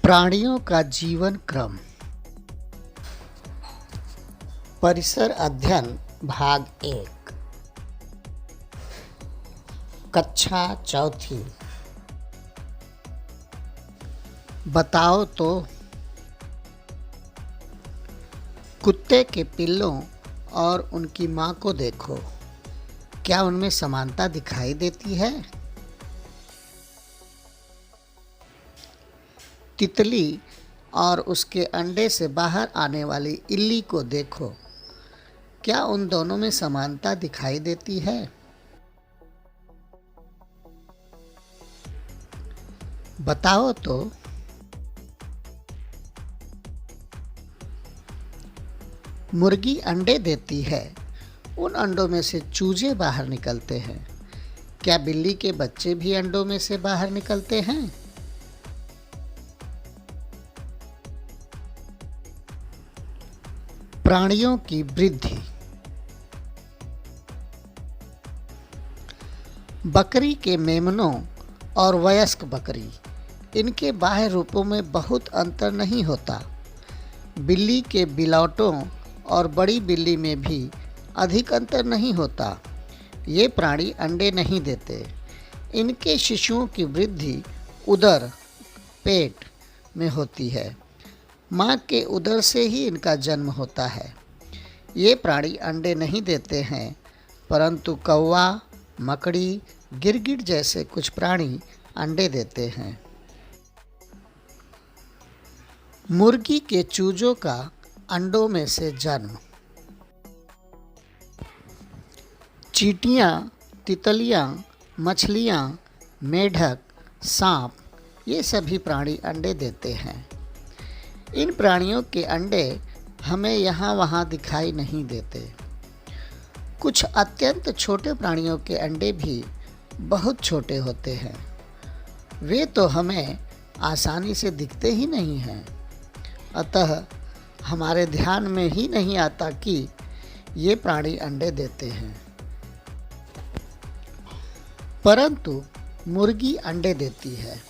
प्राणियों का जीवन क्रम। परिसर अध्ययन भाग 1, कक्षा चौथी। बताओ तो, कुत्ते के पिल्लों और उनकी मां को देखो, क्या उनमें समानता दिखाई देती है? तितली और उसके अंडे से बाहर आने वाली इल्ली को देखो, क्या उन दोनों में समानता दिखाई देती है? बताओ तो, मुर्गी अंडे देती है, उन अंडों में से चूजे बाहर निकलते हैं, क्या बिल्ली के बच्चे भी अंडों में से बाहर निकलते हैं? प्राणियों की वृद्धि। बकरी के मेमनों और वयस्क बकरी, इनके बाह्य रूपों में बहुत अंतर नहीं होता। बिल्ली के बिलौटों और बड़ी बिल्ली में भी अधिक अंतर नहीं होता। ये प्राणी अंडे नहीं देते। इनके शिशुओं की वृद्धि उदर पेट में होती है। माँ के उदर से ही इनका जन्म होता है। ये प्राणी अंडे नहीं देते हैं, परंतु कौवा, मकड़ी, गिरगिट जैसे कुछ प्राणी अंडे देते हैं। मुर्गी के चूजों का अंडों में से जन्म। चींटियाँ, तितलियाँ, मछलियाँ, मेढक, सांप, ये सभी प्राणी अंडे देते हैं। इन प्राणियों के अंडे हमें यहाँ वहाँ दिखाई नहीं देते। कुछ अत्यंत छोटे प्राणियों के अंडे भी बहुत छोटे होते हैं। वे तो हमें आसानी से दिखते ही नहीं हैं, अतः हमारे ध्यान में ही नहीं आता कि ये प्राणी अंडे देते हैं। परंतु मुर्गी अंडे देती है,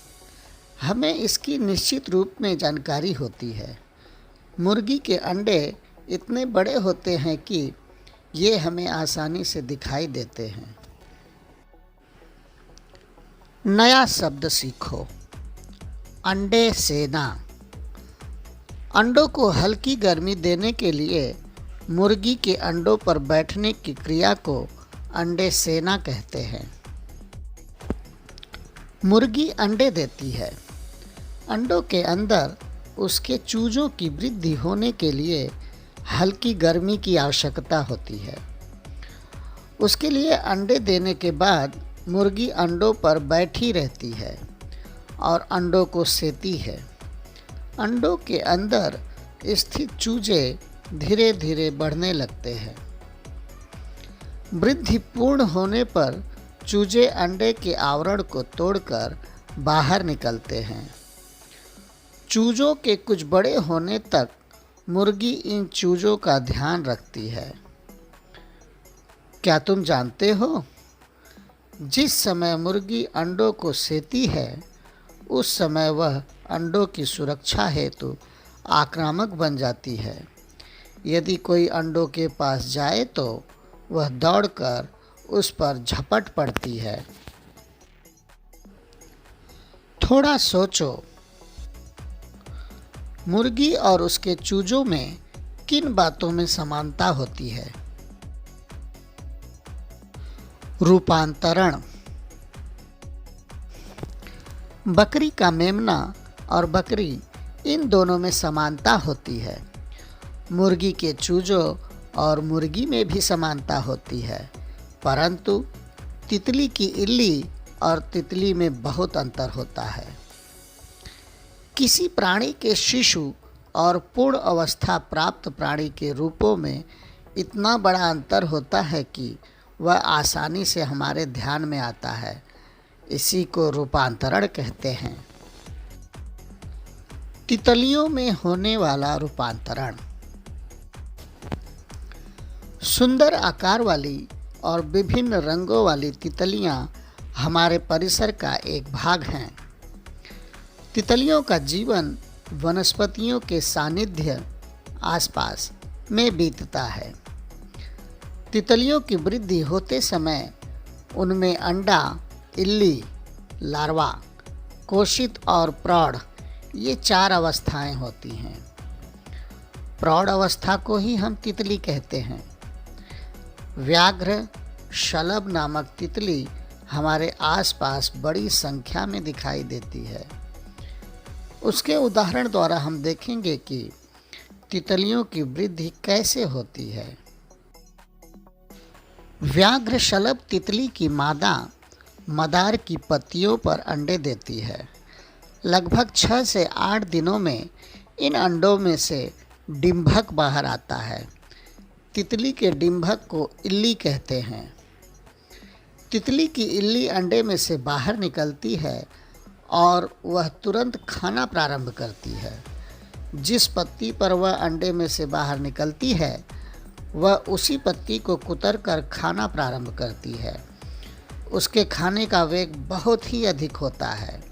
हमें इसकी निश्चित रूप में जानकारी होती है। मुर्गी के अंडे इतने बड़े होते हैं कि ये हमें आसानी से दिखाई देते हैं। नया शब्द सीखो। अंडे सेना। अंडों को हल्की गर्मी देने के लिए मुर्गी के अंडों पर बैठने की क्रिया को अंडे सेना कहते हैं। मुर्गी अंडे देती है। अंडों के अंदर उसके चूजों की वृद्धि होने के लिए हल्की गर्मी की आवश्यकता होती है। उसके लिए अंडे देने के बाद मुर्गी अंडों पर बैठी रहती है और अंडों को सेती है। अंडों के अंदर स्थित चूजे धीरे धीरे बढ़ने लगते हैं। वृद्धि पूर्ण होने पर चूजे अंडे के आवरण को तोड़कर बाहर निकलते हैं। चूजों के कुछ बड़े होने तक मुर्गी इन चूजों का ध्यान रखती है। क्या तुम जानते हो, जिस समय मुर्गी अंडों को सेती है, उस समय वह अंडों की सुरक्षा हेतु आक्रामक बन जाती है। यदि कोई अंडों के पास जाए तो वह दौड़कर उस पर झपट पड़ती है। थोड़ा सोचो, मुर्गी और उसके चूजों में किन बातों में समानता होती है? रूपांतरण। बकरी का मेमना और बकरी, इन दोनों में समानता होती है। मुर्गी के चूजों और मुर्गी में भी समानता होती है, परंतु तितली की इल्ली और तितली में बहुत अंतर होता है। किसी प्राणी के शिशु और पूर्ण अवस्था प्राप्त प्राणी के रूपों में इतना बड़ा अंतर होता है कि वह आसानी से हमारे ध्यान में आता है। इसी को रूपांतरण कहते हैं। तितलियों में होने वाला रूपांतरण। सुंदर आकार वाली और विभिन्न रंगों वाली तितलियां हमारे परिसर का एक भाग हैं। तितलियों का जीवन वनस्पतियों के सानिध्य आसपास में बीतता है। तितलियों की वृद्धि होते समय उनमें अंडा, इल्ली, लार्वा, कोशित और प्रौढ़, ये 4 अवस्थाएं होती हैं। प्रौढ़ अवस्था को ही हम तितली कहते हैं। व्याघ्र शलभ नामक तितली हमारे आसपास बड़ी संख्या में दिखाई देती है। उसके उदाहरण द्वारा हम देखेंगे कि तितलियों की वृद्धि कैसे होती है। व्याघ्र शलभ तितली की मादा मदार की पत्तियों पर अंडे देती है। लगभग 6 से 8 दिनों में इन अंडों में से डिंभक बाहर आता है। तितली के डिंभक को इल्ली कहते हैं। तितली की इल्ली अंडे में से बाहर निकलती है और वह तुरंत खाना प्रारंभ करती है। जिस पत्ती पर वह अंडे में से बाहर निकलती है वह उसी पत्ती को कुतर कर खाना प्रारंभ करती है। उसके खाने का वेग बहुत ही अधिक होता है,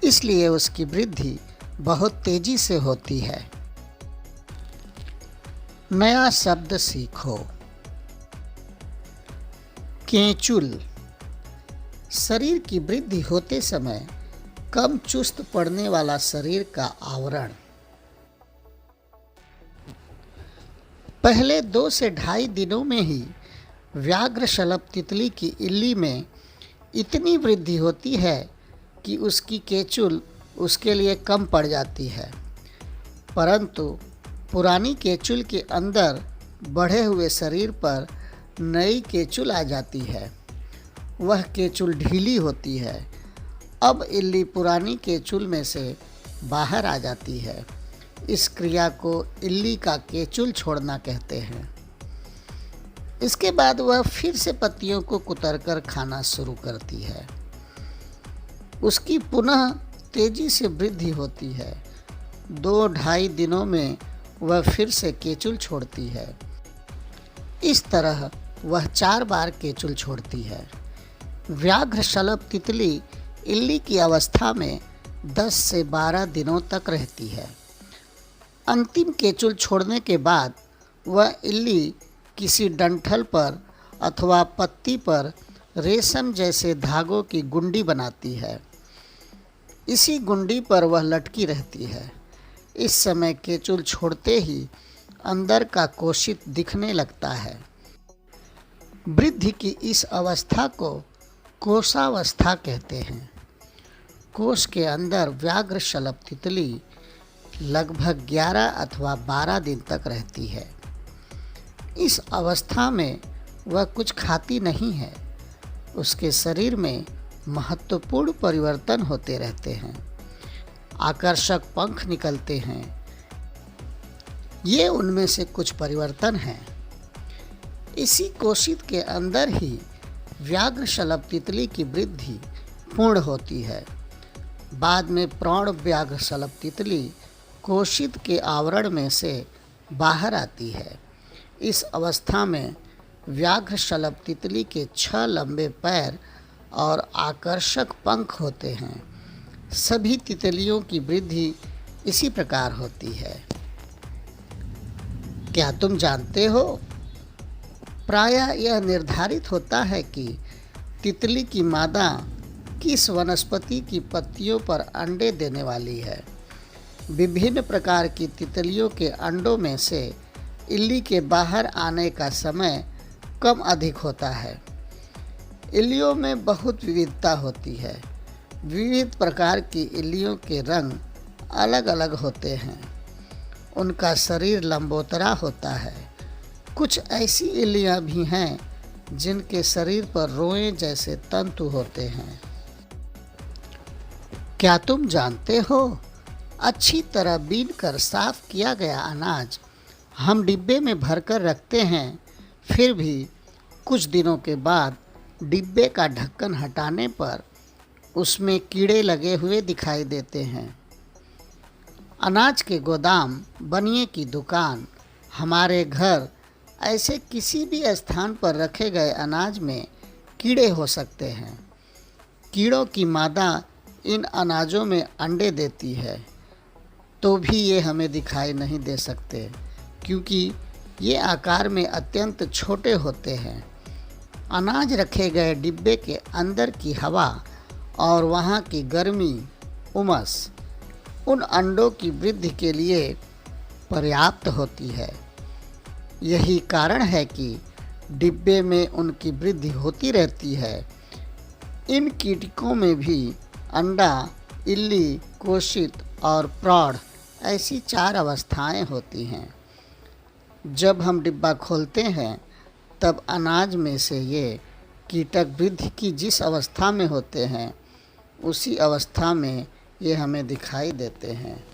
इसलिए उसकी वृद्धि बहुत तेजी से होती है। नया शब्द सीखो। केंचुल। शरीर की वृद्धि होते समय कम चुस्त पड़ने वाला शरीर का आवरण। पहले 2 से ढाई दिनों में ही व्याघ्र शलभ तितली की इल्ली में इतनी वृद्धि होती है कि उसकी केंचुल उसके लिए कम पड़ जाती है, परंतु पुरानी केंचुल के अंदर बढ़े हुए शरीर पर नई केंचुल आ जाती है। वह केंचुल ढीली होती है। अब इल्ली पुरानी केंचुल में से बाहर आ जाती है। इस क्रिया को इल्ली का केंचुल छोड़ना कहते हैं। इसके बाद वह फिर से पत्तियों को कुतरकर खाना शुरू करती है। उसकी पुनः तेजी से वृद्धि होती है। 2-2.5 दिनों में वह फिर से केंचुल छोड़ती है। इस तरह वह 4 बार केंचुल छोड़ती है। व्याघ्र शलभ तितली इल्ली की अवस्था में 10 से 12 दिनों तक रहती है। अंतिम केंचुल छोड़ने के बाद वह इल्ली किसी डंठल पर अथवा पत्ती पर रेशम जैसे धागों की गुंडी बनाती है। इसी गुंडी पर वह लटकी रहती है। इस समय केंचुल छोड़ते ही अंदर का कोशित दिखने लगता है। वृद्धि की इस अवस्था को कोशावस्था कहते हैं। कोश के अंदर व्याघ्र शलभ तितली लगभग 11 अथवा 12 दिन तक रहती है। इस अवस्था में वह कुछ खाती नहीं है। उसके शरीर में महत्वपूर्ण परिवर्तन होते रहते हैं। आकर्षक पंख निकलते हैं। ये उनमें से कुछ परिवर्तन हैं। इसी कोशित के अंदर ही व्याघ्र शलभ तितली की वृद्धि पूर्ण होती है। बाद में प्रौढ़ व्याघ्र शलभ तितली कोशित के आवरण में से बाहर आती है। इस अवस्था में व्याघ्र शलभ तितली के 6 लंबे पैर और आकर्षक पंख होते हैं। सभी तितलियों की वृद्धि इसी प्रकार होती है। क्या तुम जानते हो? प्रायः यह निर्धारित होता है कि तितली की मादा किस वनस्पति की पत्तियों पर अंडे देने वाली है। विभिन्न प्रकार की तितलियों के अंडों में से इल्ली के बाहर आने का समय कम अधिक होता है। इल्लियों में बहुत विविधता होती है। विविध प्रकार की इल्लियों के रंग अलग अलग होते हैं। उनका शरीर लंबोतरा होता है। कुछ ऐसी इल्लियाँ भी हैं जिनके शरीर पर रोएं जैसे तंतु होते हैं। क्या तुम जानते हो? अच्छी तरह बीन कर साफ किया गया अनाज हम डिब्बे में भरकर रखते हैं, फिर भी कुछ दिनों के बाद डिब्बे का ढक्कन हटाने पर उसमें कीड़े लगे हुए दिखाई देते हैं। अनाज के गोदाम, बनिए की दुकान, हमारे घर, ऐसे किसी भी स्थान पर रखे गए अनाज में कीड़े हो सकते हैं। कीड़ों की मादा इन अनाजों में अंडे देती है। तो भी ये हमें दिखाई नहीं दे सकते, क्योंकि ये आकार में अत्यंत छोटे होते हैं। अनाज रखे गए डिब्बे के अंदर की हवा और वहाँ की गर्मी, उमस उन अंडों की वृद्धि के लिए पर्याप्त होती है। यही कारण है कि डिब्बे में उनकी वृद्धि होती रहती है। इन कीटकों में भी अंडा, इल्ली, कोशित और प्रौढ़ ऐसी 4 अवस्थाएं होती हैं। जब हम डिब्बा खोलते हैं तब अनाज में से ये कीटक वृद्धि की जिस अवस्था में होते हैं उसी अवस्था में ये हमें दिखाई देते हैं।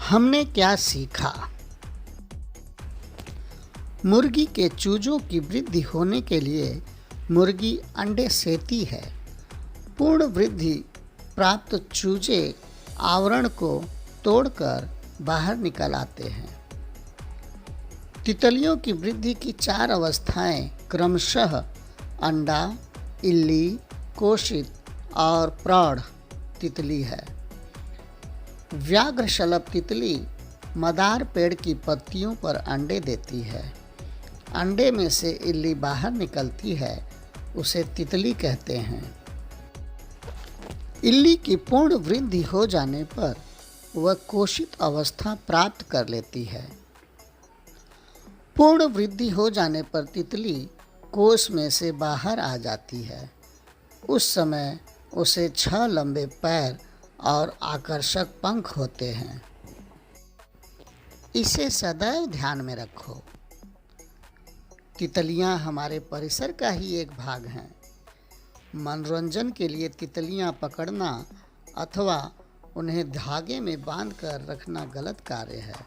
हमने क्या सीखा? मुर्गी के चूजों की वृद्धि होने के लिए मुर्गी अंडे सेती है। पूर्ण वृद्धि प्राप्त चूजे आवरण को तोड़कर बाहर निकल आते हैं। तितलियों की वृद्धि की 4 अवस्थाएं क्रमशः अंडा, इल्ली, कोशित और प्रौढ़ तितली है। व्याघ्रशलभ तितली मदार पेड़ की पत्तियों पर अंडे देती है। अंडे में से इल्ली बाहर निकलती है, उसे तितली कहते हैं। इल्ली की पूर्ण वृद्धि हो जाने पर वह कोशित अवस्था प्राप्त कर लेती है। पूर्ण वृद्धि हो जाने पर तितली कोश में से बाहर आ जाती है। उस समय उसे 6 लंबे पैर और आकर्षक पंख होते हैं। इसे सदैव ध्यान में रखो। तितलियां हमारे परिसर का ही एक भाग हैं। मनोरंजन के लिए तितलियां पकड़ना अथवा उन्हें धागे में बांधकर रखना गलत कार्य है।